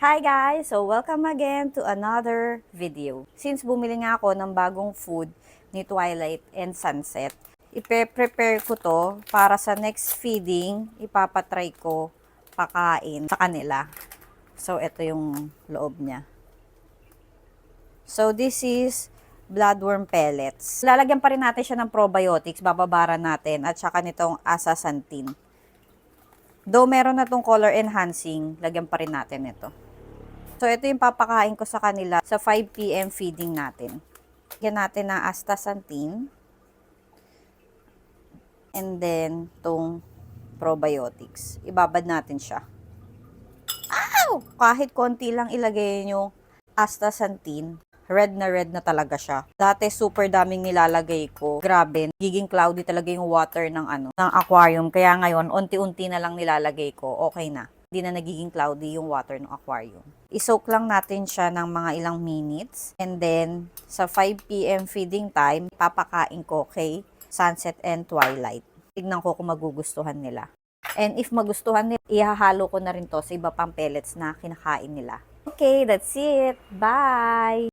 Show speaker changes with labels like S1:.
S1: Hi guys! So welcome again to another video. Since bumili nga ako ng bagong food ni Twilight and Sunset, ipe-prepare ko to para sa next feeding, ipapatry ko pakain sa kanila. So ito yung loob niya. So this is bloodworm pellets. Lalagyan pa rin natin siya ng probiotics, bababaran natin, at saka nitong astaxanthin. Though meron na tong color enhancing, lagyan pa rin natin ito. So, ito yung papakain ko sa kanila sa 5 PM feeding natin. Lagyan natin ng astaxanthin. And then, itong probiotics. Ibabad natin siya. Ow! Kahit konti lang ilagay yung astaxanthin, red na talaga siya. Dati super daming nilalagay ko. Grabe, giging cloudy talaga yung water ng aquarium. Kaya ngayon, unti-unti na lang nilalagay ko. Okay na. Hindi na nagiging cloudy yung water ng aquarium. I-soak lang natin siya ng mga ilang minutes. And then, sa 5 PM feeding time, papakain ko kay Sunset and Twilight. Tignan ko kung magugustuhan nila. And if magustuhan nila, ihahalo ko na rin to sa iba pang pellets na kinakain nila. Okay, that's it. Bye!